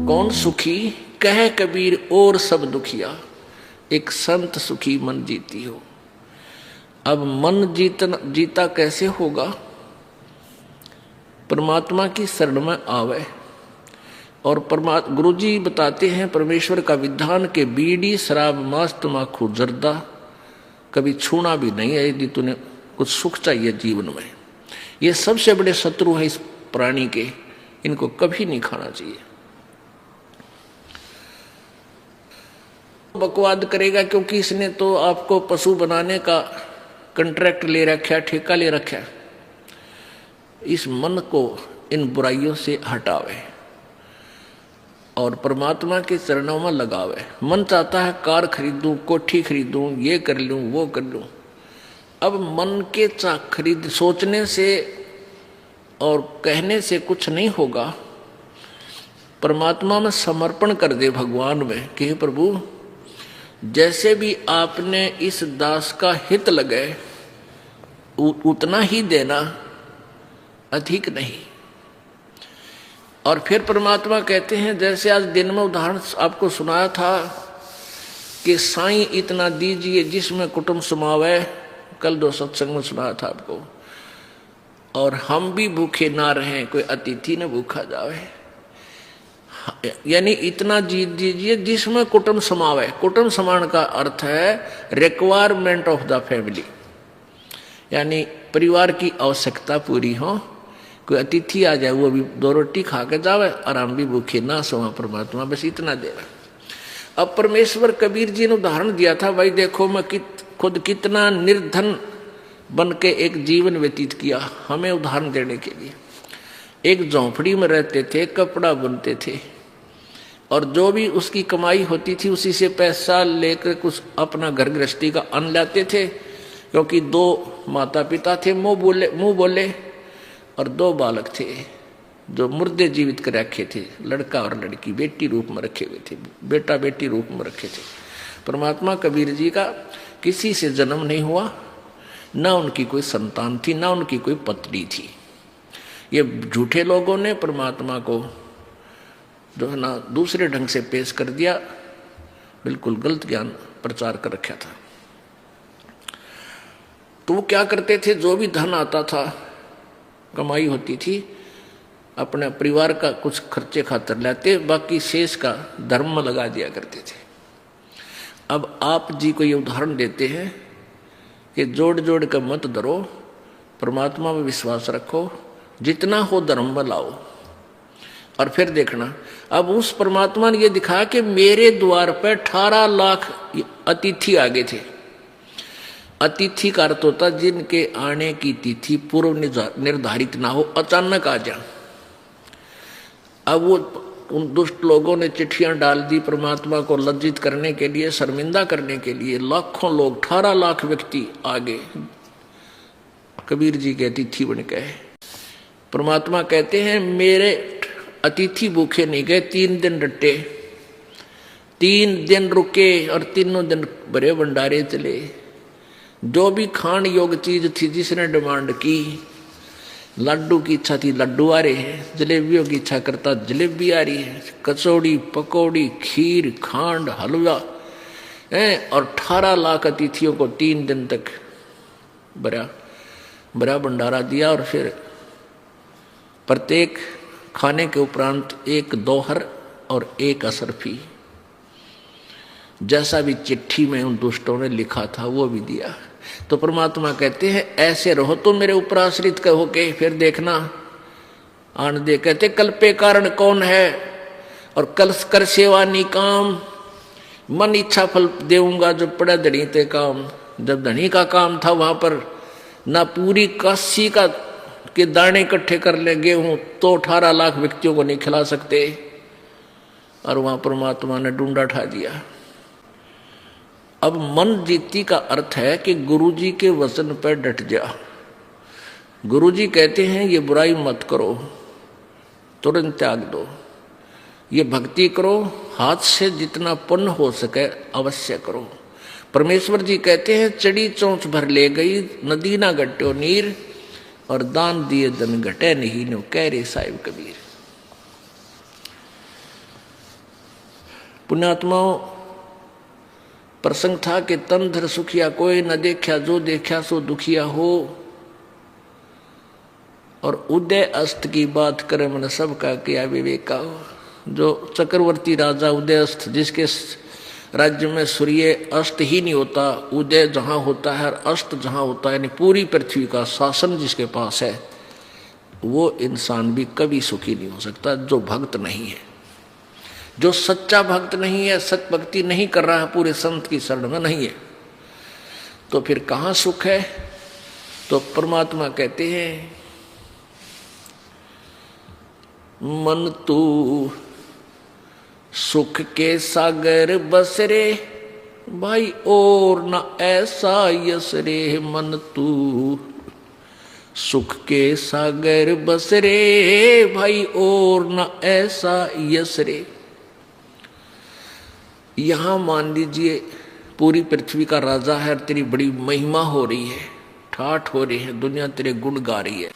कौन सुखी कह कबीर और सब दुखिया, एक संत सुखी मन जीती हो। अब मन जीता कैसे होगा? परमात्मा की शरण में आवे। और गुरु जी बताते हैं परमेश्वर का विधान के बीड़ी शराब मांस तमाकू जर्दा कभी छूना भी नहीं है यदि तूने कुछ सुख चाहिए जीवन में। ये सबसे बड़े शत्रु हैं इस प्राणी के, इनको कभी नहीं खाना चाहिए। बकवाद करेगा क्योंकि इसने तो आपको पशु बनाने का कॉन्ट्रैक्ट ले रखा, ठेका ले रखा। इस मन को इन बुराइयों से हटावे और परमात्मा के चरणों में लगावे। मन चाहता है कार खरीदूं, कोठी खरीदूं, ये कर लूं, वो कर लूं। अब मन के सोचने से और कहने से कुछ नहीं होगा। परमात्मा में समर्पण कर दे भगवान में कि हे प्रभु, जैसे भी आपने इस दास का हित लगे उतना ही देना, अधिक नहीं। और फिर परमात्मा कहते हैं, जैसे आज दिन में उदाहरण आपको सुनाया था कि साईं इतना दीजिए जिसमें कुटुंब समावे, कल 2 सत्संग में सुनाया था आपको। और हम भी भूखे ना रहें, कोई अतिथि न भूखा जावे, यानी इतना जीत दीजिए जिसमें कुटुंब समावे। कुटुंब समान का अर्थ है रिक्वायरमेंट ऑफ द फैमिली, यानी परिवार की आवश्यकता पूरी हो। कोई अतिथि आ जाए वो भी 2 रोटी खा के जावे और हम भी भूखे ना सोवा, परमात्मा बस इतना दे रहा। अब परमेश्वर कबीर जी ने उदाहरण दिया था, भाई देखो मैं खुद कितना निर्धन बन के एक जीवन व्यतीत किया। हमें उदाहरण देने के लिए एक झोंपड़ी में रहते थे, कपड़ा बुनते थे और जो भी उसकी कमाई होती थी उसी से पैसा लेकर कुछ अपना घर गृहस्थी का अन्न लाते थे। क्योंकि 2 माता पिता थे, मुंह बोले और 2 बालक थे जो मुर्दे जीवित कर रखे थे। लड़का और लड़की बेटी रूप में रखे हुए थे, बेटा बेटी रूप में रखे थे। परमात्मा कबीर जी का किसी से जन्म नहीं हुआ, ना उनकी कोई संतान थी, ना उनकी कोई पत्नी थी। ये झूठे लोगों ने परमात्मा को जो है ना दूसरे ढंग से पेश कर दिया, बिल्कुल गलत ज्ञान प्रचार कर रखा था। तो वो क्या करते थे, जो भी धन आता था, कमाई होती थी, अपने परिवार का कुछ खर्चे खातर लाते, बाकी शेष का धर्म में लगा दिया करते थे। अब आप जी को ये उदाहरण देते हैं कि जोड़ जोड़ कर मत डरो, परमात्मा में विश्वास रखो, जितना हो धर्म में लाओ। और फिर देखना, अब उस परमात्मा ने ये दिखाया कि मेरे द्वार पर 18 लाख अतिथि आ गए थे। अतिथि का अर्थ होता जिनके आने की तिथि पूर्व निर्धारित ना हो, अचानक आ जा। अब वो उन दुष्ट लोगों ने चिट्ठियां डाल दी परमात्मा को लज्जित करने के लिए, शर्मिंदा करने के लिए। लाखों लोग, 18 लाख व्यक्ति आ गए कबीर जी के अतिथि बन गए। परमात्मा कहते हैं मेरे अतिथि भूखे नहीं गए, 3 दिन डटे, 3 दिन रुके और तीनों दिन बड़े भंडारे चले। जो भी खान योग चीज थी जिसने डिमांड की, लड्डू की इच्छा थी लड्डू आ रहे हैं, जलेबियों की इच्छा करता जलेबी आ रही है, कचौड़ी पकौड़ी खीर खांड हलवा और 18 लाख अतिथियों को 3 दिन तक बड़ा भंडारा दिया। और फिर प्रत्येक खाने के उपरांत 1 दोहर और 1 असरफी, जैसा भी चिट्ठी में उन दुष्टों ने लिखा था वो भी दिया। तो परमात्मा कहते हैं ऐसे रहो तो मेरे ऊपर आश्रित कहो के, फिर देखना आन दे। कहते कल पे कारण कौन है और कल कर सेवा निकाम, मन इच्छा फल देऊंगा जो पड़े धनी ते काम। जब धनी का काम था वहां पर ना पूरी काशी का के दाने इकट्ठे कर ले गेहूं तो 18 लाख व्यक्तियों को नहीं खिला सकते, और वहां परमात्मा ने डूंडा उठा दिया। अब मन जीती का अर्थ है कि गुरु जी के वचन पर डट जा। गुरु जी कहते हैं ये बुराई मत करो, तुरंत त्याग दो, ये भक्ति करो, हाथ से जितना पुण्य हो सके अवश्य करो। परमेश्वर जी कहते हैं चढ़ी चोंच भर ले गई नदी ना घट्यो नीर, और दान दिए धन घटे नहीं नो कह रे साहिब कबीर। पुण्यात्माओं, प्रसंग था कि तन धर सुखिया कोई न देखा, जो देखा सो दुखिया हो। और उदय अस्त की बात करे मन सबका किया विवेका हो। जो चक्रवर्ती राजा उदय अस्त, जिसके राज्य में सूर्य अस्त ही नहीं होता, उदय जहां होता है और अस्त जहां होता है, यानी पूरी पृथ्वी का शासन जिसके पास है, वो इंसान भी कभी सुखी नहीं हो सकता जो भक्त नहीं है, जो सच्चा भक्त नहीं है, सत भक्ति नहीं कर रहा है, पूरे संत की शरण में नहीं है। तो फिर कहाँ सुख है? तो परमात्मा कहते हैं, मन तू सुख के सागर बस रे भाई, और न ऐसा यस रे। मन तू सुख के सागर बस रे भाई, और न ऐसा यस रे। यहां मान लीजिए पूरी पृथ्वी का राजा है, तेरी बड़ी महिमा हो रही है, ठाठ हो रही है, दुनिया तेरे गुण गा रही है।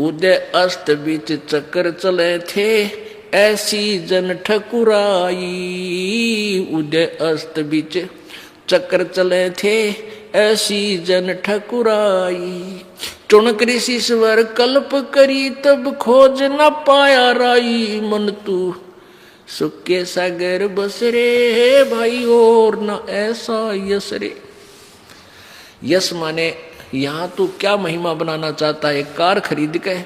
उदय अस्त बीच चक्कर चले थे, ऐसी जन ठकुराई। उदय अस्त बीच चक्कर चले थे, ऐसी जन ठकुराई। चुनक ऋषि स्वर कल्प करी, तब खोज न पाया राई। मन तू सुख के सागर बस रे भाई, और न ऐसा यस रे। यस माने यहां तू क्या महिमा बनाना चाहता है? कार खरीद के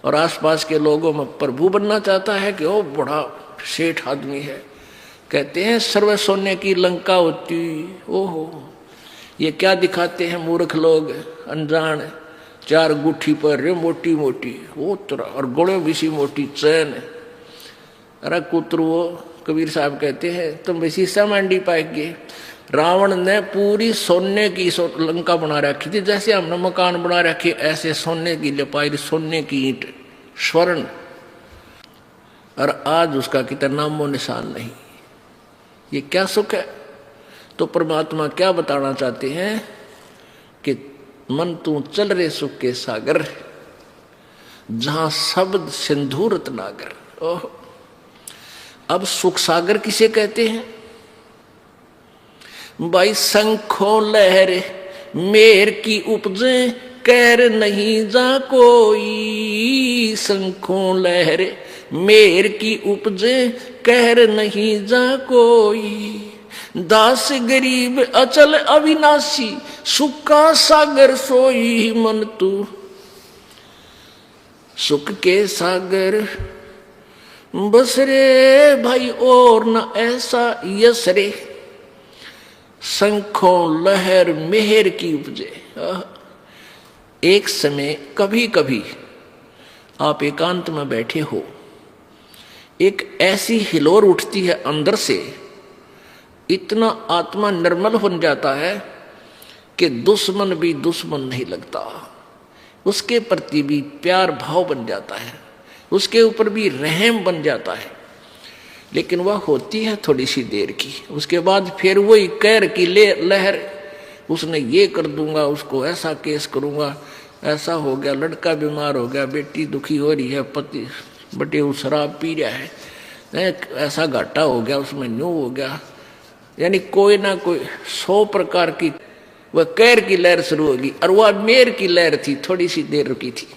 और आसपास के लोगों में प्रभु बनना चाहता है कि ओ बड़ा सेठ आदमी है। कहते हैं सर्व सोने की लंका होती। ओहो, ये क्या दिखाते हैं मूर्ख लोग, अनजान। 4 गुठी पर रे मोटी मोटी, वो तरह, और गोड़े भी सी मोटी चैन। अरे कुतरू, कबीर साहब कहते हैं तुम वैसी सामांडी पाएंगे। रावण ने पूरी सोने की लंका बना रखी थी, जैसे हमने मकान बना रखे, ऐसे सोने की लिपाई, सोने की ईंट, स्वर्ण। और आज उसका कितना नामो निशान नहीं। ये क्या सुख है? तो परमात्मा क्या बताना चाहते हैं कि मन तू चल रे सुख के सागर, जहां शब्द सिंधु रत्नागर। ओह, अब सुख सागर किसे कहते हैं भाई? शंखों लहर मेर की उपजे, कैर नहीं जा कोई। शंखों लहर मेर की उपजे, कहर नहीं जा कोई। दास गरीब अचल अविनाशी, सुख का सागर सोई। मन तू सुख के सागर बस रे भाई, और न ऐसा यस रे। शंखों लहर मेहर की उपजे। एक समय कभी कभी आप एकांत में बैठे हो, एक ऐसी हिलोर उठती है अंदर से, इतना आत्मा निर्मल हो जाता है कि दुश्मन भी दुश्मन नहीं लगता, उसके प्रति भी प्यार भाव बन जाता है, उसके ऊपर भी रहम बन जाता है। लेकिन वह होती है थोड़ी सी देर की, उसके बाद फिर वही कैर की लहर, उसने ये कर दूंगा, उसको ऐसा केस करूंगा, ऐसा हो गया, लड़का बीमार हो गया, बेटी दुखी हो रही है, पति बटे वो शराब पी रहा है, ऐसा घाटा हो गया, उसमें न्यू हो गया। यानी कोई ना कोई 100 प्रकार की वह कैर की लहर शुरू होगी। और वह मेर की लहर थी, थोड़ी सी देर रुकी थी।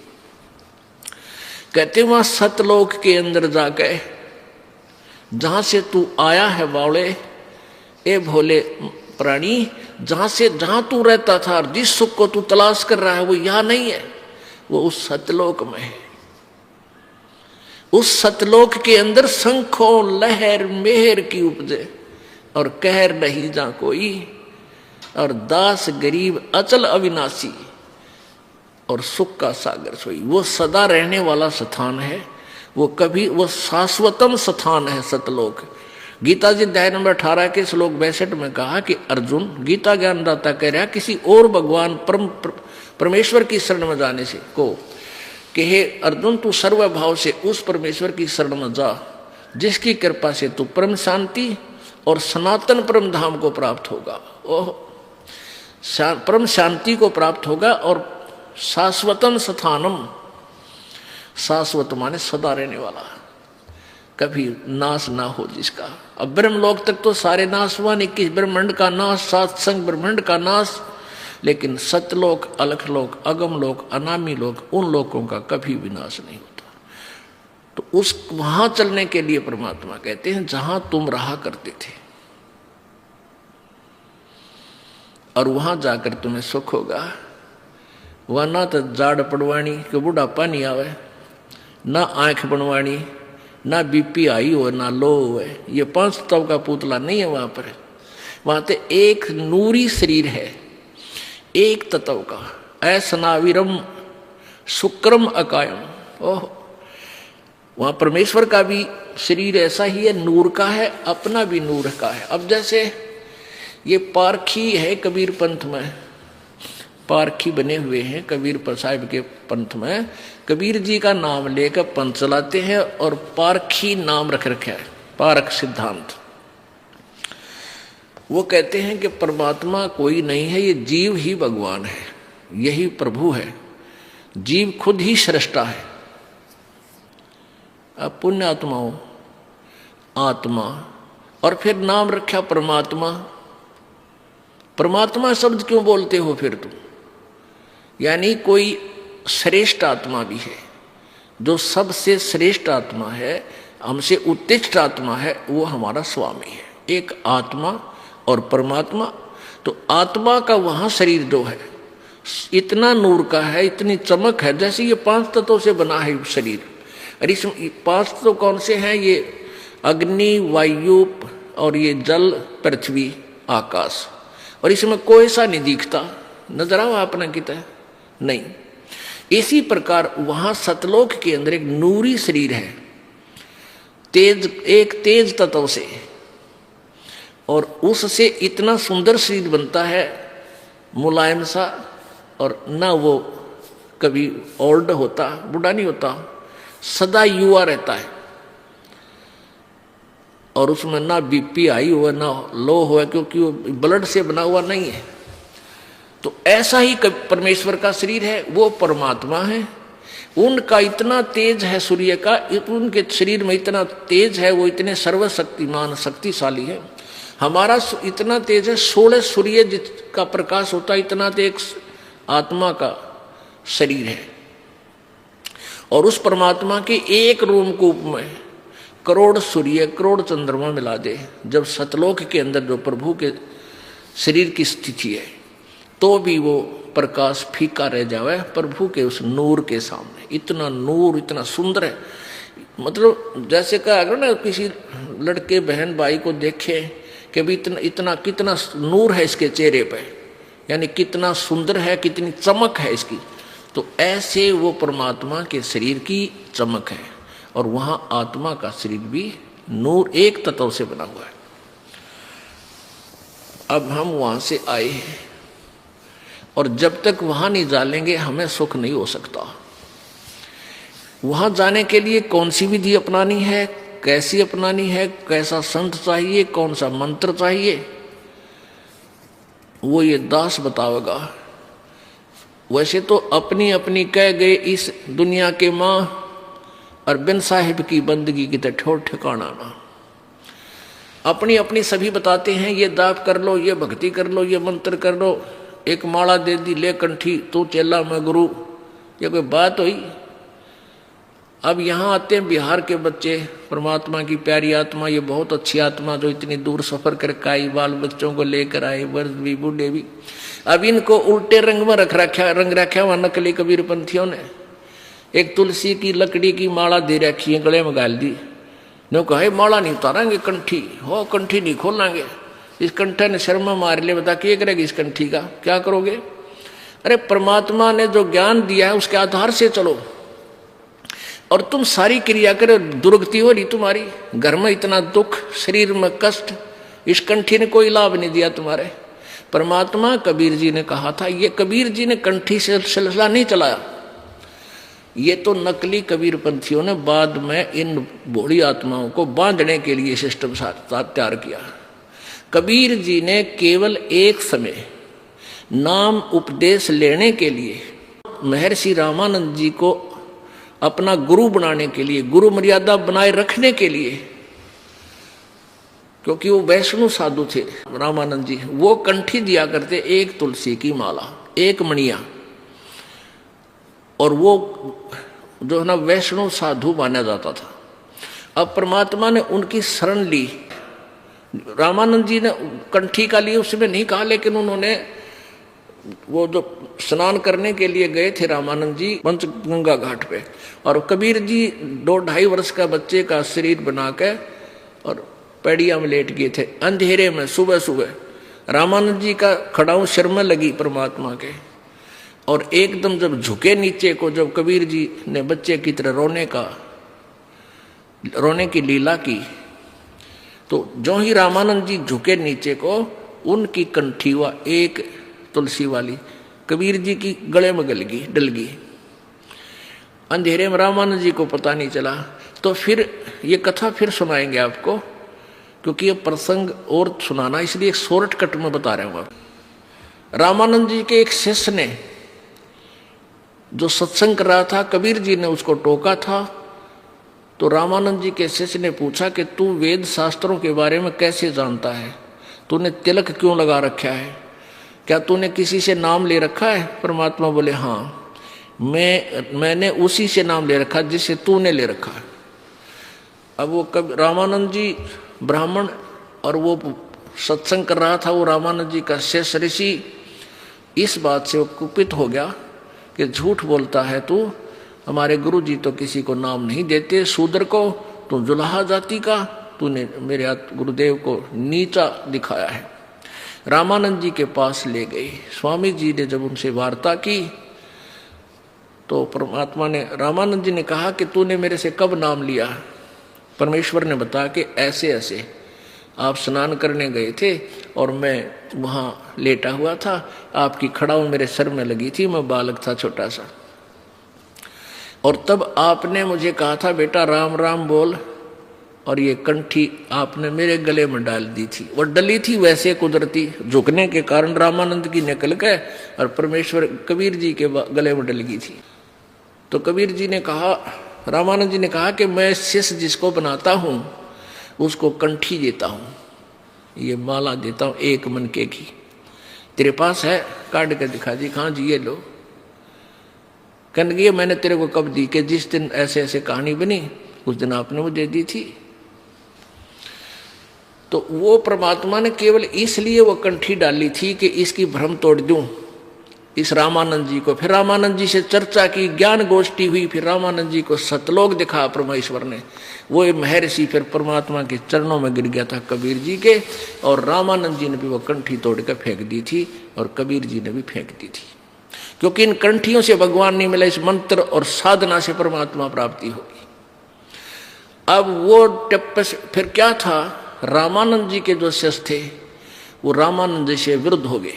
कहते वहां सतलोक के अंदर जाके, जहां से तू आया है बावले, ए भोले प्राणी, जहां तू रहता था, जिस सुख को तू तलाश कर रहा है, वो यहां नहीं है, वो उस सतलोक में है। उस सतलोक के अंदर शंखों लहर मेहर की उपजे, और कहर नहीं जा कोई। और दास गरीब अचल अविनाशी, और सुख का सागर सोई। वो सदा रहने वाला स्थान है, वो शाश्वतम स्थान है सतलोक। गीता जी अध्याय नंबर 18 के श्लोक 62 में कहा कि अर्जुन, गीता ज्ञानदाता कह रहा है किसी और भगवान परमेश्वर की शरण में जाने से को, कि हे अर्जुन तू सर्वभाव से उस परमेश्वर की शरण में जा, जिसकी कृपा से तू परम शांति और सनातन परम धाम को प्राप्त होगा। ओह, परम शांति को प्राप्त होगा, और शाश्वतम स्थानम, शाश्वत माने सदा रहने वाला। कभी नाश ना हो जिसका। अब ब्रह्मलोक तक तो सारे नाश हुआ, 21 ब्रह्मांड का नाश, 7 संग ब्रह्मांड का नाश, लेकिन सतलोक, अलखलोक, अगम लोक, अनामी लोक, उन लोकों का कभी विनाश नहीं होता। तो उस वहां चलने के लिए परमात्मा कहते हैं जहां तुम रहा करते थे, और वहां जाकर तुम्हें सुख होगा। वह ना तो जाड़ पड़वाणी कि बुढ़ापा नहीं आवे, ना आंख बनवाणी, ना बीपी हाई हो, ना लो हो। ये 5 तत्व का पुतला नहीं है वहां पर। वहां तो एक नूरी शरीर है, एक तत्व का, ऐसनाविरम शुक्रम अकायम। ओह, वहां परमेश्वर का भी शरीर ऐसा ही है, नूर का है, अपना भी नूर का है। अब जैसे ये पारखी है कबीर पंथ में, पारखी बने हुए हैं कबीर साहिब के पंथ में, कबीर जी का नाम लेकर पंथ चलाते हैं और पारखी नाम रख रखा है, पारख सिद्धांत। वो कहते हैं कि परमात्मा कोई नहीं है, ये जीव ही भगवान है, यही प्रभु है, जीव खुद ही सृष्टा है। अब पुण्य आत्माओं, आत्मा, और फिर नाम रखा परमात्मा। परमात्मा शब्द क्यों बोलते हो फिर तुम? यानी कोई श्रेष्ठ आत्मा भी है, जो सबसे श्रेष्ठ आत्मा है, हमसे उत्कृष्ट आत्मा है, वो हमारा स्वामी है। एक आत्मा और परमात्मा। तो आत्मा का वहां शरीर जो है इतना नूर का है, इतनी चमक है, जैसे ये 5 तत्वों से बना है शरीर। और इस 5 तत्व कौन से हैं? ये अग्नि, वायु और ये जल, पृथ्वी, आकाश। और इसमें कोई सा नहीं दिखता, नजर आओ आपने कितना नहीं। इसी प्रकार वहां सतलोक के अंदर एक नूरी शरीर है, तेज, एक तेज तत्व से, और उससे इतना सुंदर शरीर बनता है, मुलायम सा, और ना वो कभी ओल्ड होता, बूढ़ा नहीं होता, सदा युवा रहता है। और उसमें ना बीपी हाई हुआ ना लो हुआ, क्योंकि वो ब्लड से बना हुआ नहीं है। तो ऐसा ही परमेश्वर का शरीर है, वो परमात्मा है। उनका इतना तेज है सूर्य का, उनके शरीर में इतना तेज है, वो इतने सर्वशक्तिमान शक्तिशाली है। हमारा इतना तेज है, 16 सूर्य जिसका प्रकाश होता है, इतना तो एक आत्मा का शरीर है। और उस परमात्मा के एक रूप में करोड़ सूर्य, करोड़ चंद्रमा मिला दे, जब सतलोक के अंदर जो प्रभु के शरीर की स्थिति है, तो भी वो प्रकाश फीका रह जावे प्रभु के उस नूर के सामने। इतना नूर, इतना सुंदर है। मतलब जैसे कहा अगर ना किसी लड़के बहन भाई को देखे कि भी इतना कितना नूर है इसके चेहरे पे, यानी कितना सुंदर है, कितनी चमक है इसकी, तो ऐसे वो परमात्मा के शरीर की चमक है। और वहां आत्मा का शरीर भी नूर, एक तत्व से बना हुआ है। अब हम वहां से आए हैं, और जब तक वहां नहीं जानेंगे हमें सुख नहीं हो सकता। वहां जाने के लिए कौन सी विधि अपनानी है, कैसी अपनानी है, कैसा संत चाहिए, कौन सा मंत्र चाहिए, वो ये दास बतावेगा। वैसे तो अपनी अपनी कह गए इस दुनिया के मां, और बिन साहिब की बंदगी की तो ठोर ठिकाना ना। अपनी अपनी सभी बताते हैं, ये दाप कर लो, ये भक्ति कर लो, ये मंत्र कर लो, एक माला दे दी, ले कंठी, तू चेला मैं गुरु। ये कोई बात हुई? अब यहाँ आते हैं बिहार के बच्चे, परमात्मा की प्यारी आत्मा, ये बहुत अच्छी आत्मा जो इतनी दूर सफर करके आई, बाल बच्चों को लेकर आए, वर्ष भी, बूढ़े भी। अब इनको उल्टे रंग में रंग रखा वहां नकली कबीर पंथियों ने। एक तुलसी की लकड़ी की माला दे रखी है, गले में गाल दी, ने कहा माला नहीं उतारेंगे, कंठी हो, कंठी नहीं खोलेंगे। इस कंठे ने शर्मा मार ले, बता क्या करेगी इस कंठी का, क्या करोगे? अरे परमात्मा ने जो ज्ञान दिया है उसके आधार से चलो, और तुम सारी क्रिया करो, दुर्गति हो रही तुम्हारी, घर में इतना दुख, शरीर में कष्ट, इस कंठी ने कोई लाभ नहीं दिया तुम्हारे। परमात्मा कबीर जी ने कहा था, ये कबीर जी ने कंठी से सिलसिला नहीं चलाया, ये तो नकली कबीर पंथियों ने बाद में इन भोली आत्माओं को बांधने के लिए सिस्टम तैयार किया। कबीर जी ने केवल एक समय नाम उपदेश लेने के लिए महर्षि रामानंद जी को अपना गुरु बनाने के लिए, गुरु मर्यादा बनाए रखने के लिए, क्योंकि वो वैष्णव साधु थे रामानंद जी, वो कंठी दिया करते एक तुलसी की माला, एक मणिया, और वो जो है ना वैष्णव साधु माना जाता था। अब परमात्मा ने उनकी शरण ली। रामानंद जी ने कंठी का लिए उसमें नहीं कहा, लेकिन उन्होंने वो जो स्नान करने के लिए गए थे रामानंद जी पंचगंगा घाट पे, और कबीर जी 2-2.5 वर्ष का बच्चे का शरीर बना के और पैड़िया में लेट गए थे अंधेरे में। सुबह सुबह रामानंद जी का खड़ाऊ सिर में लगी परमात्मा के, और एकदम जब झुके नीचे को, जब कबीर जी ने बच्चे की तरह रोने की लीला की, तो जो ही रामानंद जी झुके नीचे को, उनकी कंठी हुआ एक तुलसी वाली कबीर जी की गले में डल गई। अंधेरे में रामानंद जी को पता नहीं चला। तो फिर ये कथा फिर सुनाएंगे आपको, क्योंकि ये प्रसंग और सुनाना, इसलिए एक शॉर्टकट में बता रहे हूँ। रामानंद जी के एक शिष्य ने जो सत्संग कर रहा था, कबीर जी ने उसको टोका था। तो रामानंद जी के शिष्य ने पूछा कि तू वेद शास्त्रों के बारे में कैसे जानता है? तूने तिलक क्यों लगा रखा है? क्या तूने किसी से नाम ले रखा है? परमात्मा बोले हाँ, मैंने उसी से नाम ले रखा जिसे तूने ले रखा है। अब वो रामानंद जी ब्राह्मण, और वो सत्संग कर रहा था, वो रामानंद जी का शिष्य ऋषि, इस बात से वो कुपित हो गया कि झूठ बोलता है तू, हमारे गुरु जी तो किसी को नाम नहीं देते, शूद्र को, तू जुलाहा जाति का, तूने मेरे गुरुदेव को नीचा दिखाया है। रामानंद जी के पास ले गए। स्वामी जी ने जब उनसे वार्ता की तो परमात्मा ने, रामानंद जी ने कहा कि तूने मेरे से कब नाम लिया? परमेश्वर ने बताया कि ऐसे ऐसे आप स्नान करने गए थे और मैं वहाँ लेटा हुआ था, आपकी खड़ाऊ मेरे सर में लगी थी, मैं बालक था छोटा सा, और तब आपने मुझे कहा था बेटा राम राम बोल, और ये कंठी आपने मेरे गले में डाल दी थी। और डली थी वैसे कुदरती, झुकने के कारण रामानंद की निकल गए और परमेश्वर कबीर जी के गले में डल गई थी। तो कबीर जी ने कहा, रामानंद जी ने कहा कि मैं शिष्य जिसको बनाता हूँ उसको कंठी देता हूँ, ये माला देता हूँ एक मनके की। तेरे पास है? काट के दिखा दी। हाँ जी ये लो। कहने लगी मैंने तेरे को कब दी? कि जिस दिन ऐसे ऐसे कहानी बनी उस दिन आपने मुझे दी थी। तो वो परमात्मा ने केवल इसलिए वो कंठी डाली थी कि इसकी भ्रम तोड़ दूं इस रामानंद जी को। फिर रामानंद जी से चर्चा की, ज्ञान गोष्ठी हुई, फिर रामानंद जी को सतलोक दिखा परमेश्वर ने। वो महर्षि फिर परमात्मा के चरणों में गिर गया था कबीर जी के, और रामानंद जी ने भी वो कंठी तोड़ कर फेंक दी थी और कबीर जी ने भी फेंक दी थी, क्योंकि इन कंठियों से भगवान नहीं मिला, इस मंत्र और साधना से परमात्मा प्राप्ति होगी। अब वो टप्पस फिर क्या था, रामानंद जी के जो शिष्य थे वो रामानंद जी से विरुद्ध हो गए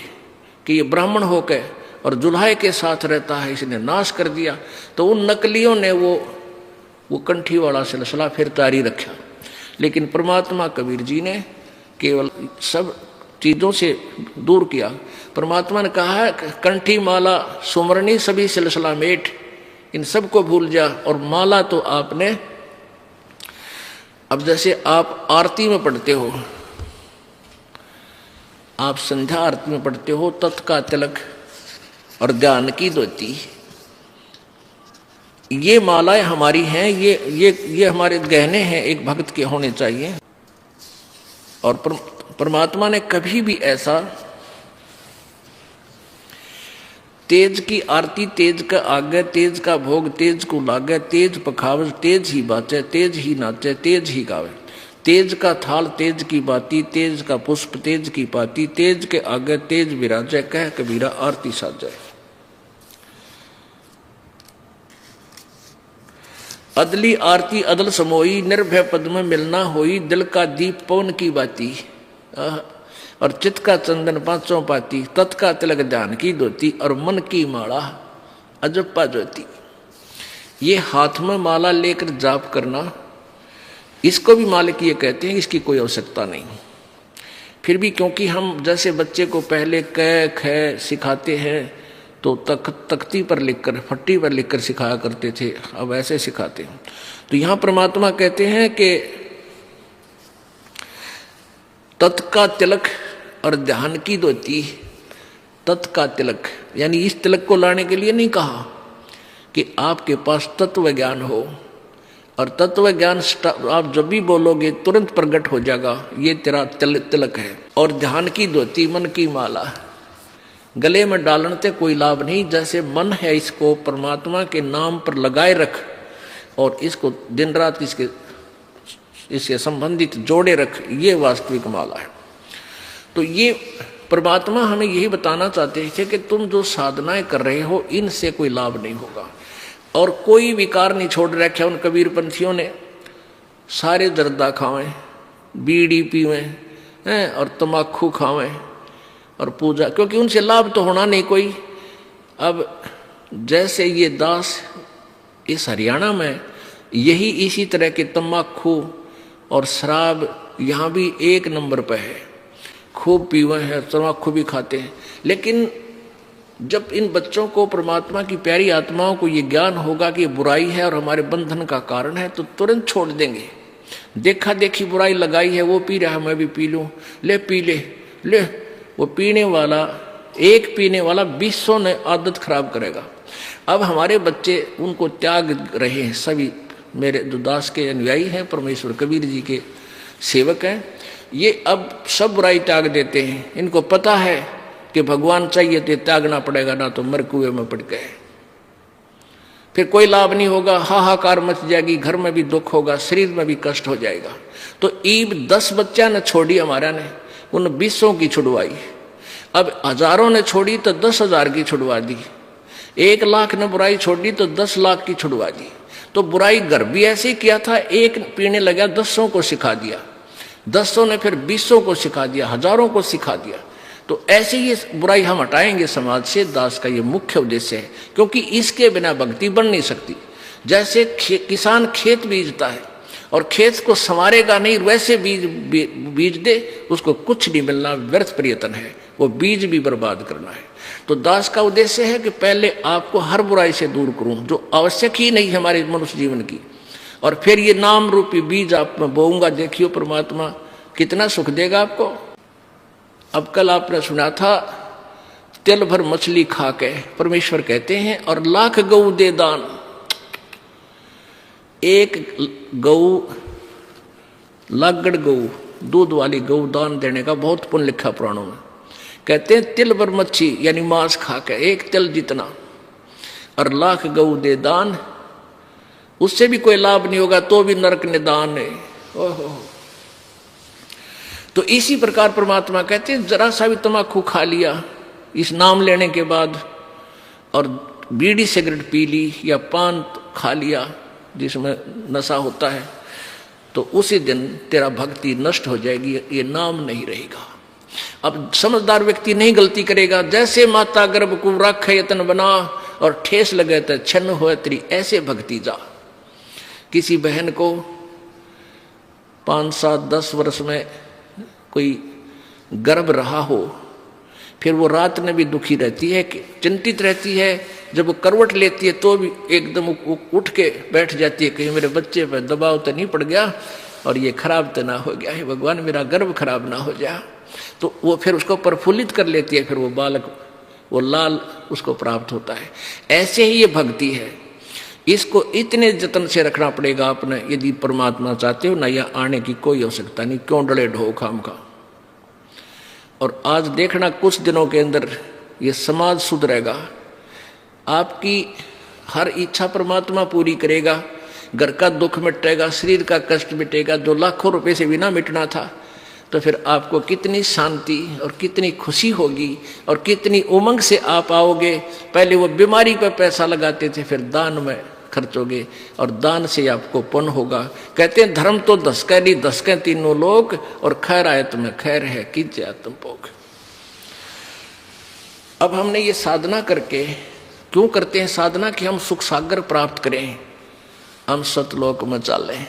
कि ये ब्राह्मण होकर और जुल्हाए के साथ रहता है, इसने नाश कर दिया। तो उन नकलियों ने वो कंठी वाला सिलसिला फिर जारी रखा। लेकिन परमात्मा कबीर जी ने केवल सब चीज़ों से दूर किया। परमात्मा ने कहा है कंठी माला सुमरनी सभी सिलसिला मेट, इन सबको भूल जा। और माला तो आपने, अब जैसे आप आरती में पढ़ते हो, आप संध्या आरती में पढ़ते हो, तत् का तिलक और ध्यान की धोती, ये मालाएं हमारी हैं, ये हमारे गहने हैं, एक भक्त के होने चाहिए। और परमात्मा ने कभी भी ऐसा तेज की आरती तेज का आगे, तेज का भोग तेज को लागे, तेज पखावज तेज ही बाचे, तेज ही नाचे, तेज ही गावे, तेज का थाल तेज की बाती, तेज का पुष्प तेज की पाती, तेज के आगे तेज विराजे, कह कबीरा आरती साजे। अदली आरती अदल समोई, निर्भय पद में मिलना होई, दिल का दीप पवन की बाती, और चित्त का चंदन पांचों पाती, तत् का तिलक ध्यान की धोती, और मन की माला अजप्पा ज्योति। ये हाथ में माला लेकर जाप करना, इसको भी मालिक ये कहते हैं, इसकी कोई आवश्यकता नहीं। फिर भी क्योंकि हम जैसे बच्चे को पहले क ख सिखाते हैं तो तख्ती पर लिखकर, फट्टी पर लिखकर सिखाया करते थे, अब ऐसे सिखाते हैं। तो यहाँ परमात्मा कहते हैं कि तत् का तिलक और ध्यान की धोती। तत् का तिलक यानी इस तिलक को लाने के लिए नहीं कहा कि आपके पास तत्व ज्ञान हो, और तत्व ज्ञान आप जब भी बोलोगे तुरंत प्रकट हो जाएगा, ये तेरा तिलक है। और ध्यान की धोती, मन की माला गले में डालने से कोई लाभ नहीं। जैसे मन है इसको परमात्मा के नाम पर लगाए रख, और इसको दिन रात इसके संबंधित जोड़े रख, ये वास्तविक माला है। तो ये परमात्मा हमें यही बताना चाहते थे कि तुम जो साधनाएं कर रहे हो इनसे कोई लाभ नहीं होगा। और कोई विकार नहीं छोड़ रखा उन कबीर पंथियों ने। सारे जर्दा खावें, बीड़ी पीवें और तम्बाकू खावें और पूजा, क्योंकि उनसे लाभ तो होना नहीं कोई। अब जैसे ये दास इस हरियाणा में यही इसी तरह के तम्बाकू और शराब यहाँ भी एक नंबर पर है, खूब पीवे हैं, तम्बाकू भी खाते हैं। लेकिन जब इन बच्चों को परमात्मा की प्यारी आत्माओं को ये ज्ञान होगा कि ये बुराई है और हमारे बंधन का कारण है, तो तुरंत छोड़ देंगे। देखा देखी बुराई लगाई है, वो पी रहा है मैं भी पी लूँ, ले पी ले। वो पीने वाला, एक पीने वाला 200 ने आदत खराब करेगा। अब हमारे बच्चे उनको त्याग रहे हैं। सभी मेरे जो दास के अनुयायी हैं, परमेश्वर कबीर जी के सेवक हैं, ये अब सब बुराई त्याग देते हैं। इनको पता है कि भगवान चाहिए तो त्यागना पड़ेगा, ना तो मर कुएं में पड़ गए, फिर कोई लाभ नहीं होगा, हाहाकार मच जाएगी, घर में भी दुख होगा, शरीर में भी कष्ट हो जाएगा। तो ईब 10 बच्चा ने छोड़ी हमारा ने, उन 200 की छुड़वाई। अब हजारों ने छोड़ी तो 10,000 की छुड़वा दी। 1 लाख ने बुराई छोड़ी तो 10 लाख की छुड़वा दी। तो बुराई घर भी ऐसे ही किया था, एक पीने लगा 10 को सिखा दिया, 10 ने फिर 20 को सिखा दिया, हजारों को सिखा दिया। तो ऐसे ही बुराई हम हटाएंगे समाज से, दास का ये मुख्य उद्देश्य है। क्योंकि इसके बिना भक्ति बन नहीं सकती। जैसे किसान खेत बीजता है और खेत को संवारेगा नहीं, वैसे बीज दे, उसको कुछ नहीं मिलना, व्यर्थ प्रयत्न है, वो बीज भी बर्बाद करना है। तो दास का उद्देश्य है कि पहले आपको हर बुराई से दूर करूं जो आवश्यक ही नहीं हमारे मनुष्य जीवन की, और फिर ये नाम रूपी बीज आप में बोऊंगा। देखियो परमात्मा कितना सुख देगा आपको। अब कल आपने सुना था, तिल भर मछली खा के परमेश्वर कहते हैं और लाख गऊ दे दान। एक गऊ, लागड़ गऊ, दूध वाली गऊ दान देने का बहुत पुण्य लिखा पुराणों में। कहते हैं तिल भर मच्छी यानी मांस खा के, एक तिल जितना, और लाख गऊ दे दान, उससे भी कोई लाभ नहीं होगा, तो भी नरक निदान है। ओहो। तो इसी प्रकार परमात्मा कहते हैं जरा सा भी तम्बाकू खा लिया इस नाम लेने के बाद, और बीड़ी सिगरेट पी ली या पान खा लिया जिसमें नशा होता है, तो उसी दिन तेरा भक्ति नष्ट हो जाएगी, ये नाम नहीं रहेगा। अब समझदार व्यक्ति नहीं गलती करेगा। जैसे माता गर्भ को रख यतन बना और ठेस लगे तो छन्न हो तेरी, ऐसे भक्ति जा। किसी बहन को 5, 7, 10 वर्ष में कोई गर्भ रहा हो, फिर वो रात में भी दुखी रहती है, चिंतित रहती है। जब वो करवट लेती है तो भी एकदम उठ के बैठ जाती है, कहीं मेरे बच्चे पर दबाव तो नहीं पड़ गया और ये खराब तो ना हो गया है, भगवान मेरा गर्भ खराब ना हो जाए। तो वो फिर उसको प्रफुल्लित कर लेती है, फिर वो बालक, वो लाल उसको प्राप्त होता है। ऐसे ही ये भक्ति है, इसको इतने जतन से रखना पड़ेगा आपने यदि परमात्मा चाहते हो। ना यह आने की कोई आवश्यकता नहीं, क्यों डले ढो खाम का। और आज देखना कुछ दिनों के अंदर ये समाज सुधरेगा, आपकी हर इच्छा परमात्मा पूरी करेगा, घर का दुख मिटेगा, शरीर का कष्ट मिटेगा, जो लाखों रुपए से बिना मिटना था। तो फिर आपको कितनी शांति और कितनी खुशी होगी और कितनी उमंग से आप आओगे। पहले वो बीमारी पर पैसा लगाते थे, फिर दान में खर्चोगे और दान से आपको पुण्य होगा। कहते हैं धर्म तो धसके नहीं धसके तीनों लोग, और खैर आयत में खैर है कीजिए आत्म भोग। अब हमने ये साधना करके क्यों करते हैं साधना कि हम सुख सागर प्राप्त करें, हम सतलोक में चलें।